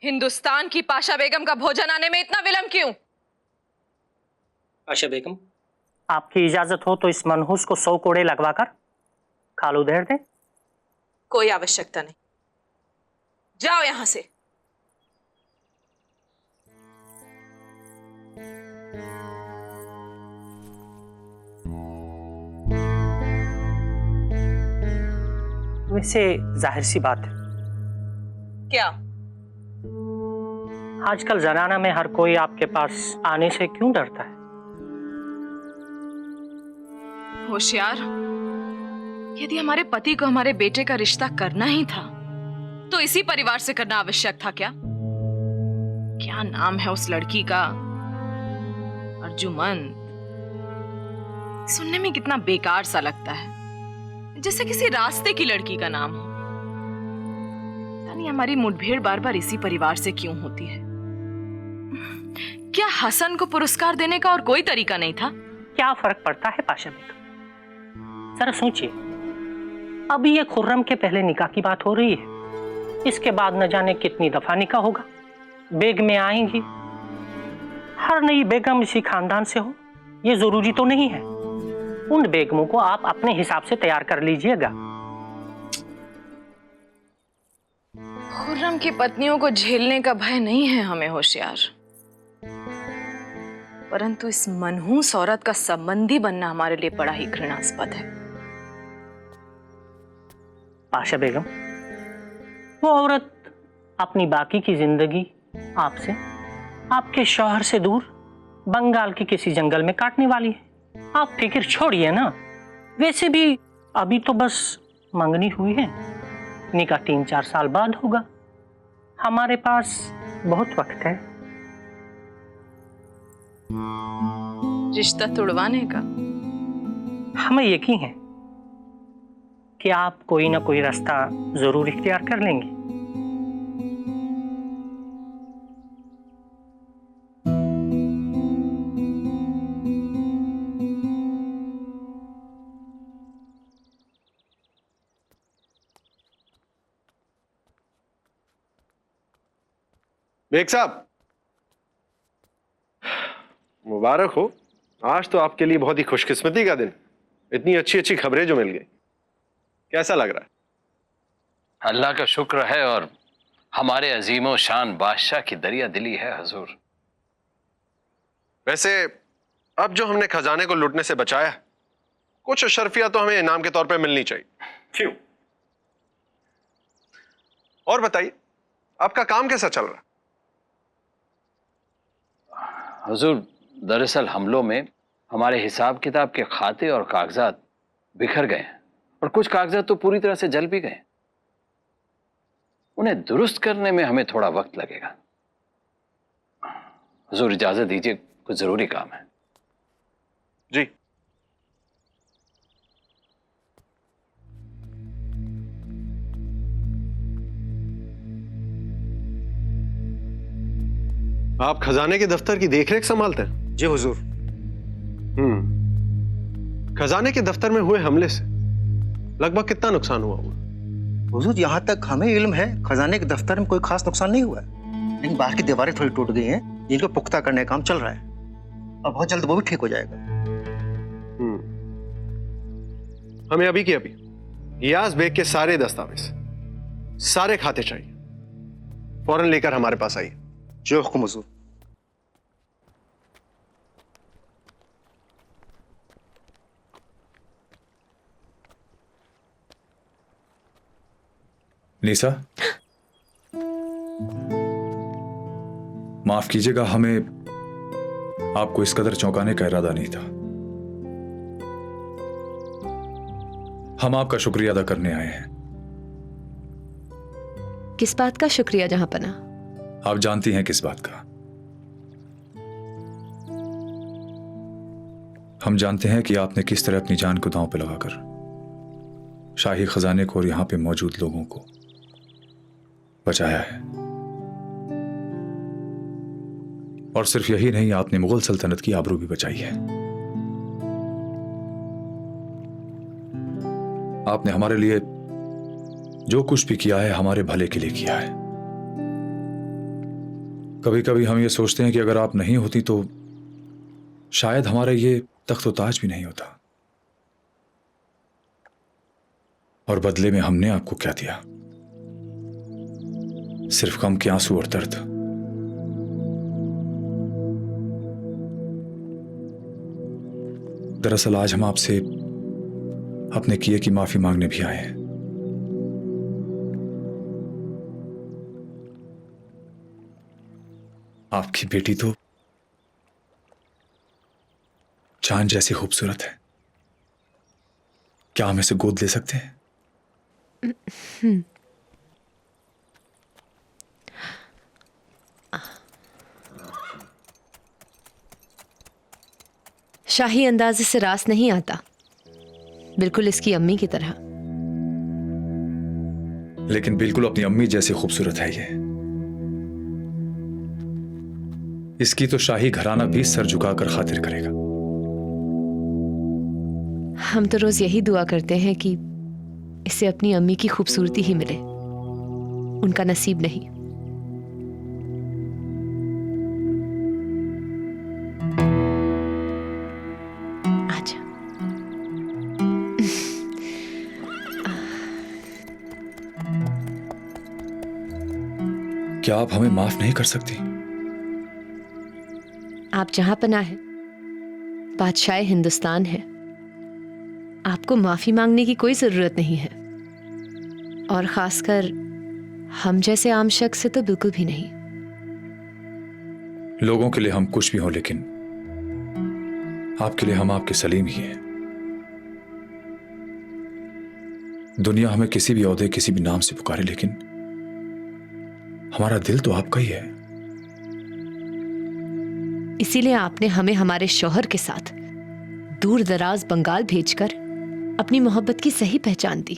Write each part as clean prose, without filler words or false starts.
हिंदुस्तान की पाशा बेगम का भोजन आने में इतना विलंब क्यों? पाशा बेगम, आपकी इजाजत हो तो इस मनहूस को 100 कोड़े लगवाकर खाल उधेड़ दें। कोई आवश्यकता नहीं, जाओ यहां से। वैसे जाहिर सी बात है, क्या? आजकल जनाना में हर कोई आपके पास आने से क्यों डरता है? होशियार, यदि हमारे पति को हमारे बेटे का रिश्ता करना ही था तो इसी परिवार से करना आवश्यक था क्या? क्या नाम है उस लड़की का? अर्जुमंद। सुनने में कितना बेकार सा लगता है, जैसे किसी रास्ते की लड़की का नाम हो। यानी हमारी मुठभेड़ बार बार इसी परिवार से क्यों होती है? क्या हसन को पुरस्कार देने का और कोई तरीका नहीं था? क्या फर्क पड़ता है पाशा बेगम? जरा सोचिए, अभी ये खुर्रम के पहले निकाह की बात हो रही है, इसके बाद न जाने कितनी दफा निकाह होगा। बेगमें आएंगी, हर नई बेगम इसी खानदान से हो ये जरूरी तो नहीं है। उन बेगमों को आप अपने हिसाब से तैयार कर लीजिएगा। खुर्रम की पत्नियों को झेलने का भय नहीं है हमें होशियार, परंतु इस मनहूस औरत का संबंधी बनना हमारे लिए बड़ा ही घृणास्पद है। पाशा बेगम, वो औरत अपनी बाकी की जिंदगी आपसे, आपके शौहर से दूर बंगाल के किसी जंगल में काटने वाली है। आप फिक्र छोड़िए ना। वैसे भी अभी तो बस मंगनी हुई है, निकाह 3-4 साल बाद होगा। हमारे पास बहुत वक्त है। रिश्ता तुड़वाने का? हमें यकीन है कि आप कोई ना कोई रास्ता जरूर इख्तियार कर लेंगे। बेग साहब, मुबारक हो। आज तो आपके लिए बहुत ही खुशकिस्मती का दिन। इतनी अच्छी अच्छी खबरें जो मिल गई, कैसा लग रहा है? अल्लाह का शुक्र है और हमारे अजीमो शान बादशाह की दरिया दिली है हजूर। वैसे अब जो हमने खजाने को लूटने से बचाया, कुछ अशरफिया तो हमें इनाम के तौर पे मिलनी चाहिए। क्यों? और बताइए, आपका काम कैसा चल रहा है? हजूर, दरअसल हमलों में हमारे हिसाब किताब के खाते और कागजात बिखर गए हैं और कुछ कागजात तो पूरी तरह से जल भी गए। उन्हें दुरुस्त करने में हमें थोड़ा वक्त लगेगा। हजूर इजाजत दीजिए, कुछ जरूरी काम है। जी। आप खजाने के दफ्तर की देखरेख संभालते हैं? जी हुजूर। खजाने के दफ्तर में हुए हमले से लगभग कितना नुकसान हुआ होगा? हुजूर, यहाँ तक हमें इल्म है खजाने के दफ्तर में कोई खास नुकसान नहीं हुआ है, लेकिन बाहर की दीवारें थोड़ी टूट गई हैं, जिनको पुख्ता करने का काम चल रहा है और बहुत जल्द वो भी ठीक हो जाएगा। हमें अभी के अभी गियास बेग के सारे दस्तावेज, सारे खाते चाहिए। फौरन लेकर हमारे पास आइए। जो हुक्म हुजूर। नीसा, माफ कीजिएगा, हमें आपको इस कदर चौंकाने का इरादा नहीं था। हम आपका शुक्रिया अदा करने आए हैं। किस बात का शुक्रिया जहांपना? आप जानती हैं किस बात का। हम जानते हैं कि आपने किस तरह अपनी जान को दांव पे लगाकर शाही खजाने को और यहां पे मौजूद लोगों को बचाया है। और सिर्फ यही नहीं, आपने मुगल सल्तनत की आबरू भी बचाई है। आपने हमारे लिए जो कुछ भी किया है हमारे भले के लिए किया है। कभी कभी हम ये सोचते हैं कि अगर आप नहीं होती तो शायद हमारा ये तख्त ताज भी नहीं होता। और बदले में हमने आपको क्या दिया? सिर्फ गम के आंसू और दर्द। दरअसल आज हम आपसे अपने किए की माफी मांगने भी आए हैं। आपकी बेटी तो चांद जैसी खूबसूरत है। क्या हम इसे गोद ले सकते हैं? शाही अंदाजे से रास नहीं आता, बिल्कुल इसकी अम्मी की तरह। लेकिन बिल्कुल अपनी अम्मी जैसी खूबसूरत है ये। इसकी तो शाही घराना भी सर झुकाकर खातिर करेगा। हम तो रोज यही दुआ करते हैं कि इसे अपनी अम्मी की खूबसूरती ही मिले, उनका नसीब नहीं। आजा। क्या आप हमें माफ नहीं कर सकती? आप जहां पनाह है, बादशाह हिंदुस्तान है। आपको माफी मांगने की कोई जरूरत नहीं है, और खासकर हम जैसे आम शख्स से तो बिल्कुल भी नहीं। लोगों के लिए हम कुछ भी हों, लेकिन आपके लिए हम आपके सलीम ही हैं। दुनिया हमें किसी भी ओहदे, किसी भी नाम से पुकारे, लेकिन हमारा दिल तो आपका ही है। इसीलिए आपने हमें हमारे शौहर के साथ दूर दराज बंगाल भेजकर अपनी मोहब्बत की सही पहचान दी,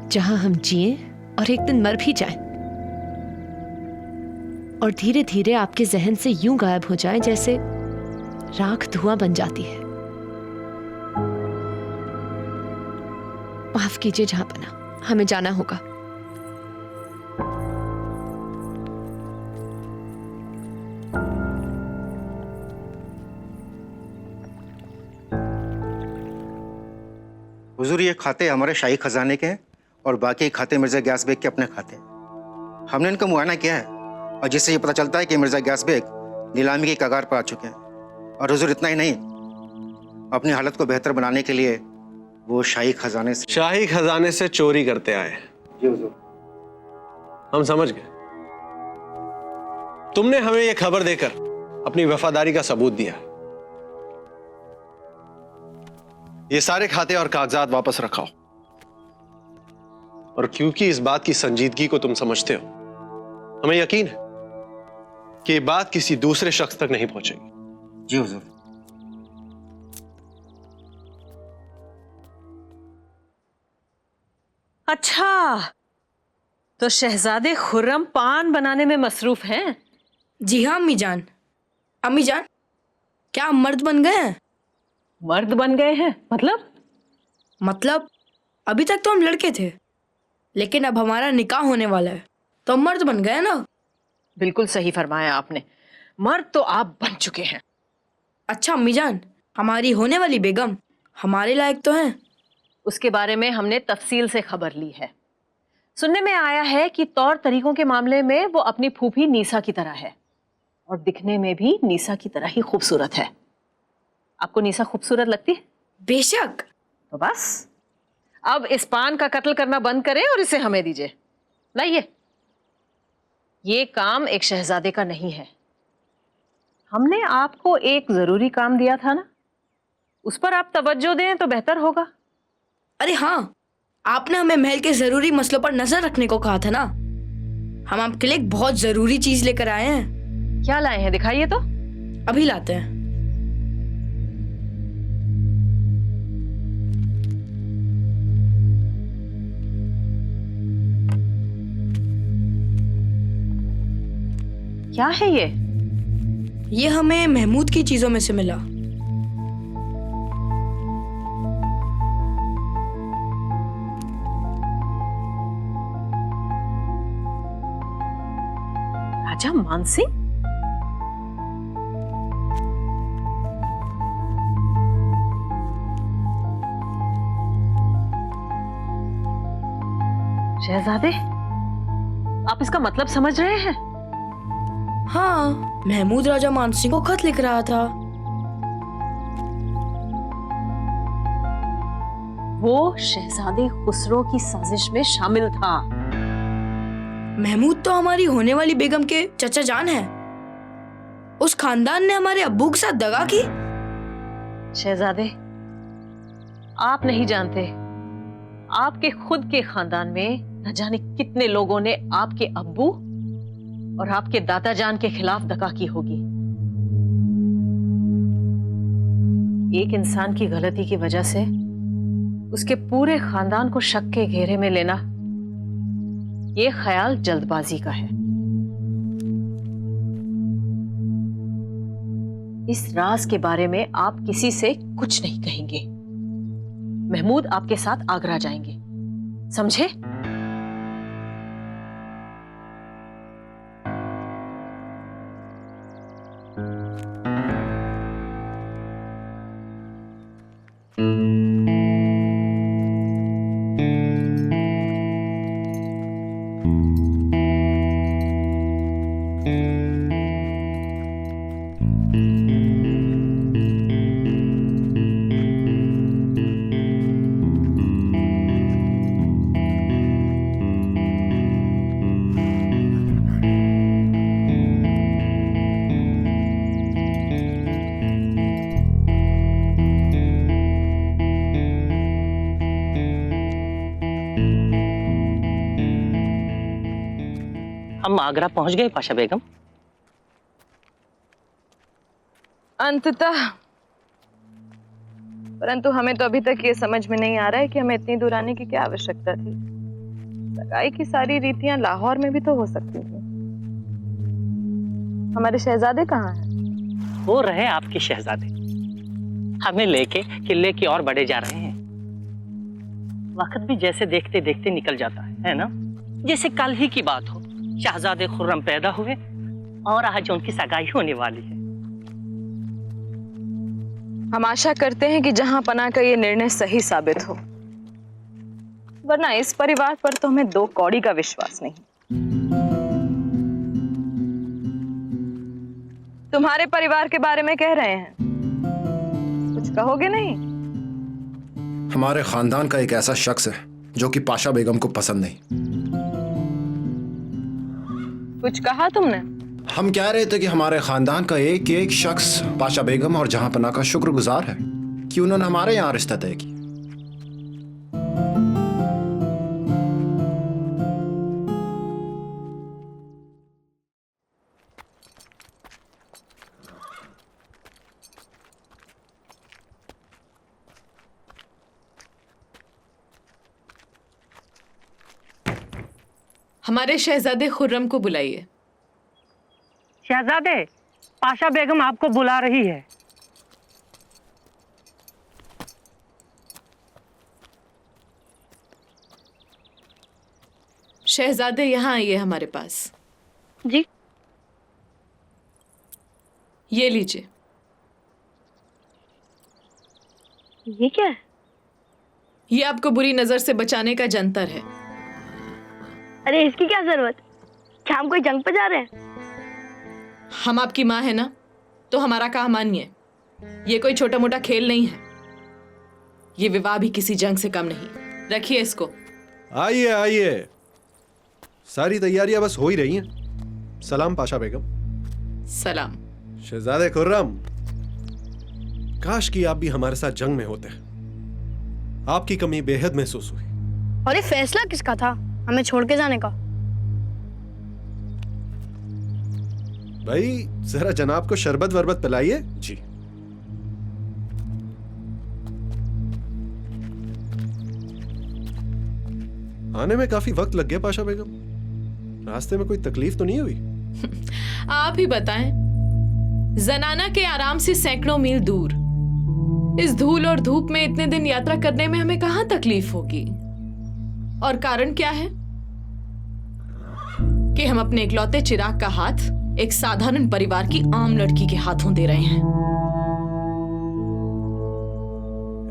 जहां हम जिए और एक दिन मर भी जाएं, और धीरे धीरे आपके जहन से यूं गायब हो जाएं जैसे राख धुआं बन जाती है। माफ कीजिए जहांपना, हमें जाना होगा। हुजूर, ये खाते हमारे शाही खजाने के हैं और बाकी खाते मिर्जा गयास बेग के अपने खाते हैं। हमने इनका मुआयना किया है और जिससे ये पता चलता है कि मिर्जा गयास बेग नीलामी की कगार पर आ चुके हैं। और हुजूर, इतना ही नहीं, अपनी हालत को बेहतर बनाने के लिए वो शाही खजाने से चोरी करते आए। जी हुजूर। हम समझ गए। तुमने हमें यह खबर देकर अपनी वफादारी का सबूत दिया। ये सारे खाते और कागजात वापस रखाओ, और क्योंकि इस बात की संजीदगी को तुम समझते हो, हमें यकीन है कि ये बात किसी दूसरे शख्स तक नहीं पहुंचेगी। जी हुजूर। अच्छा, तो शहजादे खुर्रम पान बनाने में मसरूफ हैं। जी हाँ अम्मी जान। अम्मी जान, क्या हम मर्द बन गए हैं? मर्द बन गए हैं मतलब अभी तक तो हम लड़के थे, लेकिन अब हमारा निकाह होने वाला है तो हम मर्द बन गए ना। बिल्कुल सही फरमाया आपने, मर्द तो आप बन चुके हैं। अच्छा अम्मी जान, हमारी होने वाली बेगम हमारे लायक तो हैं? उसके बारे में हमने तफसील से खबर ली है। सुनने में आया है कि तौर तरीकों के मामले में वो अपनी फूफी नीसा की तरह है, और दिखने में भी नीसा की तरह ही खूबसूरत है। आपको नीसा खूबसूरत लगती है? बेशक। तो बस अब इस पान का कत्ल करना बंद करें और इसे हमें दीजिए। लाइए, ये काम एक शहजादे का नहीं है। हमने आपको एक जरूरी काम दिया था ना, उस पर आप तवज्जो दें तो बेहतर होगा। अरे हाँ, आपने हमें महल के जरूरी मसलों पर नजर रखने को कहा था ना। हम आपके लिए एक बहुत जरूरी चीज लेकर आए हैं। क्या लाए हैं, दिखाइए तो। अभी लाते हैं। क्या है ये? ये हमें महमूद की चीजों में से मिला। राजा मानसिंह? शहजादे, आप इसका मतलब समझ रहे हैं? हाँ, महमूद राजा मानसिंह को खत लिख रहा था। वो शहजादे खुसरो की साजिश में शामिल था। महमूद तो हमारी होने वाली बेगम के चचा जान है। उस खानदान ने हमारे अब्बू के साथ दगा की। शहजादे, आप नहीं जानते, आपके खुद के खानदान में न जाने कितने लोगों ने आपके अब्बू और आपके दादा जान के खिलाफ दगा की होगी। एक इंसान की गलती की वजह से उसके पूरे खानदान को शक के घेरे में लेना, यह ख्याल जल्दबाजी का है। इस राज के बारे में आप किसी से कुछ नहीं कहेंगे। महमूद आपके साथ आगरा जाएंगे, समझे? हम आगरा पहुंच गए पाशा बेगम। अंततः, परंतु हमें तो अभी तक ये समझ में नहीं आ रहा है कि हमें इतनी दूर आने की क्या आवश्यकता थी। सगाई की सारी रीतियां लाहौर में भी तो हो सकती थी। हमारे शहजादे कहाँ हैं? वो रहे आपके शहजादे, हमें लेके किले की ओर बढ़े जा रहे हैं। वक्त भी जैसे देखते देखते निकल जाता है ना? जैसे कल ही की बात हो, शहजादे खुर्रम पैदा हुए और आज उनकी सगाई होने वाली है। हम आशा करते हैं कि जहां पनाह का ये निर्णय सही साबित हो, वरना इस परिवार पर तो हमें दो कौड़ी का विश्वास नहीं। तुम्हारे परिवार के बारे में कह रहे हैं, कुछ कहोगे नहीं? हमारे खानदान का एक ऐसा शख्स है जो कि पाशा बेगम को पसंद नहीं। कुछ कहा तुमने? हम कह रहे थे कि हमारे खानदान का एक एक शख्स पाशा बेगम और जहांपनाह का शुक्रगुजार है कि उन्होंने हमारे यहाँ रिश्ता तय किया। हमारे शहजादे खुर्रम को बुलाइए। शहजादे, पाशा बेगम आपको बुला रही है। शहजादे यहाँ आइए हमारे पास। जी। ये लीजिए। ये क्या है? ये आपको बुरी नजर से बचाने का जंतर है। अरे इसकी क्या जरूरत? क्या हम कोई जंग पे जा रहे हैं? हम आपकी माँ है ना, तो हमारा काम मानिए। ये कोई छोटा मोटा खेल नहीं है। ये विवाह भी किसी जंग से कम नहीं। रखिए इसको। आइए आइए, सारी तैयारियां बस हो ही रही हैं। सलाम पाशा बेगम। सलाम। शहजादे खुर्रम, काश कि आप भी हमारे साथ जंग में होते। आपकी कमी बेहद महसूस हुई। और ये फैसला किसका था हमें छोड़ के जाने का? भाई जरा जनाब को शरबत वरबत पिलाइए। जी। आने में काफी वक्त लग गया पाशा बेगम। रास्ते में कोई तकलीफ तो नहीं हुई? आप ही बताएं। जनाना के आराम से सैकड़ों मील दूर, इस धूल और धूप में इतने दिन यात्रा करने में हमें कहां तकलीफ होगी? और कारण क्या है? कि हम अपने इकलौते चिराग का हाथ एक साधारण परिवार की आम लड़की के हाथों दे रहे हैं।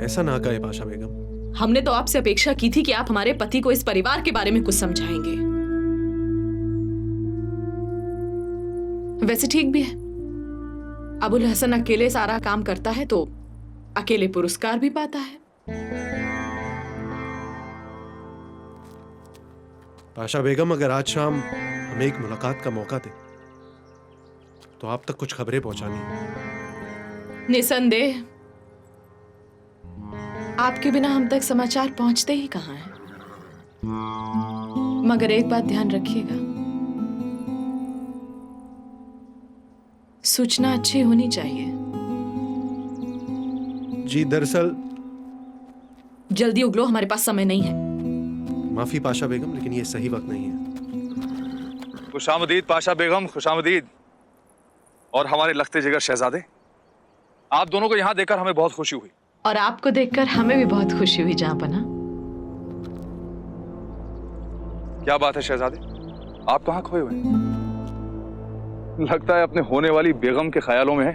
ऐसा ना कहे पाशा बेगम। हमने तो आपसे अपेक्षा की थी कि आप हमारे पति को इस परिवार के बारे में कुछ समझाएंगे। वैसे ठीक भी है, अबुल हसन अकेले सारा काम करता है तो अकेले पुरस्कार भी पाता है। पाशा बेगम, अगर आज शाम हमें एक मुलाकात का मौका दे तो आप तक कुछ खबरें पहुंचानी है। निसंदेह आपके बिना हम तक समाचार पहुंचते ही कहां हैं। मगर एक बात ध्यान रखिएगा, सूचना अच्छी होनी चाहिए। जी दरअसल जल्दी उगलो, हमारे पास समय नहीं है। माफी पाशा बेगम, लेकिन ये सही वक्त नहीं है। खुशामदीद पाशा बेगम, खुशामदीद। और हमारे लखते जिगर शहजादे, आप दोनों को यहाँ देखकर हमें बहुत खुशी हुई। और आपको देखकर हमें भी बहुत खुशी हुई जहाँपना। क्या बात है शहजादे, आप कहाँ खोए हुए हैं? लगता है अपने होने वाली बेगम के ख्यालों में है।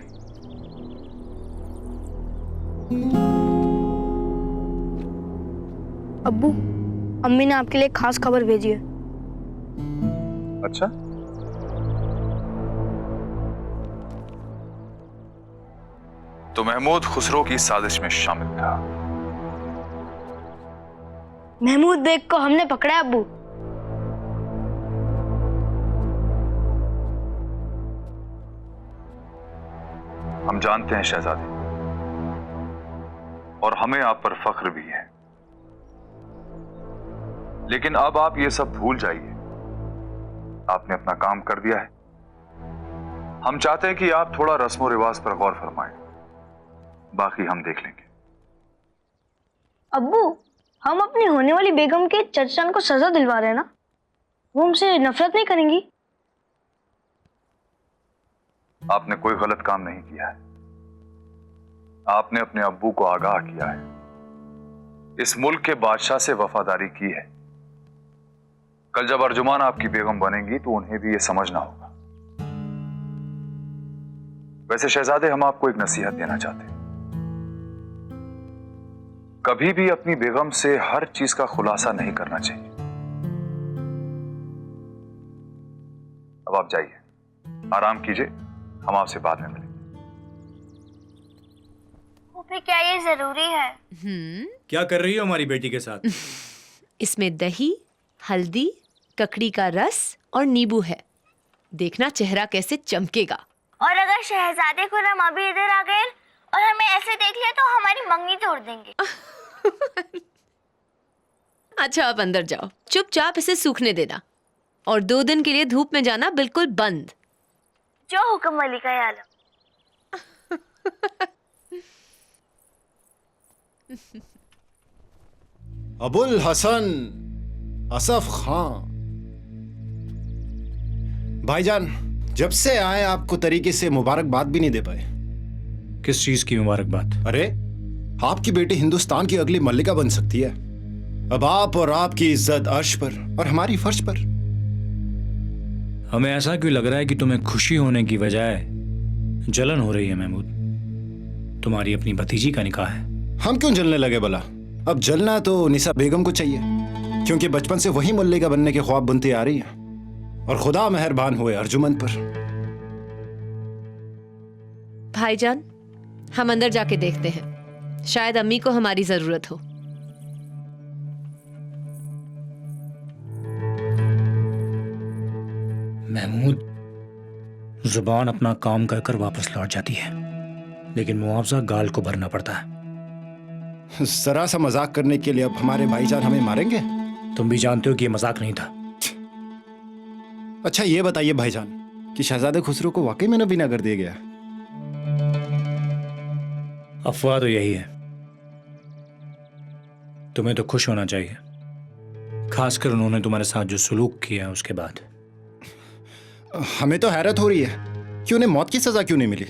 अब्बू, अम्मी ने आपके लिए खास खबर भेजी है। अच्छा, तो महमूद खुसरो की साजिश में शामिल था। महमूद बेग को हमने पकड़ा है अब्बू। हम जानते हैं शहजादे, और हमें आप पर फख्र भी है। लेकिन अब आप ये सब भूल जाइए। आपने अपना काम कर दिया है। हम चाहते हैं कि आप थोड़ा रस्मो रिवाज पर गौर फरमाएं। बाकी हम देख लेंगे। अब्बू, हम अपनी होने वाली बेगम के चचान को सजा दिलवा रहे हैं ना? वो हमसे नफरत नहीं करेंगी? आपने कोई गलत काम नहीं किया है। आपने अपने अब्बू को आगाह किया है। इस मुल्क के बादशाह से वफादारी की है। कल जब अर्जुमान आपकी बेगम बनेंगी तो उन्हें भी यह समझना होगा। वैसे शहजादे, हम आपको एक नसीहत देना चाहते हैं। कभी भी अपनी बेगम से हर चीज का खुलासा नहीं करना चाहिए। अब आप जाइए, आराम कीजिए। हम आपसे बाद में मिलेंगे। फूफी, क्या ये जरूरी है? क्या कर रही हो हमारी बेटी के साथ? इसमें दही, हल्दी, ककड़ी का रस और नींबू है। देखना चेहरा कैसे चमकेगा। और अगर शहजादे खुर्रम अभी इधर आ गए और हमें ऐसे देख लिया तो हमारी मंगनी तोड़ देंगे। अच्छा, आप अंदर जाओ, चुपचाप इसे सूखने देना और 2 दिन के लिए धूप में जाना बिल्कुल बंद। जो हुक्म वाली का आलम। अबुल हसन असफ खान, भाईजान, जब से आए आपको तरीके से मुबारकबाद भी नहीं दे पाए। किस चीज की मुबारकबाद? अरे, आपकी बेटी हिंदुस्तान की अगली मल्लिका बन सकती है। अब आप और आपकी इज्जत अर्श पर और हमारी फर्श पर। हमें ऐसा क्यों लग रहा है कि तुम्हें खुशी होने की बजाय जलन हो रही है महमूद? तुम्हारी अपनी भतीजी का निकाह है। हम क्यों जलने लगे भला? अब जलना तो निसा बेगम को चाहिए, क्योंकि बचपन से वही मल्लिका बनने के ख्वाब बुनती आ रही है। और खुदा मेहरबान हुए अर्जुमंद पर। भाईजान, हम अंदर जाके देखते हैं, शायद अम्मी को हमारी जरूरत हो। महमूद, जुबान अपना काम कर कर वापस लौट जाती है, लेकिन मुआवजा गाल को भरना पड़ता है। जरा सा मजाक करने के लिए अब हमारे भाईजान हमें मारेंगे? तुम भी जानते हो कि यह मजाक नहीं था। अच्छा, ये बताइए भाईजान कि शहजादे खुसरो को वाकई में नबीना कर दिया गया? अफवाह तो यही है। तुम्हें तो खुश होना चाहिए, खासकर उन्होंने तुम्हारे साथ जो सुलूक किया उसके बाद। हमें तो हैरत हो रही है कि उन्हें मौत की सजा क्यों नहीं मिली।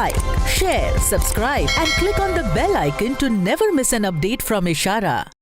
like, share, subscribe and click on the bell icon to never miss an update from Ishara.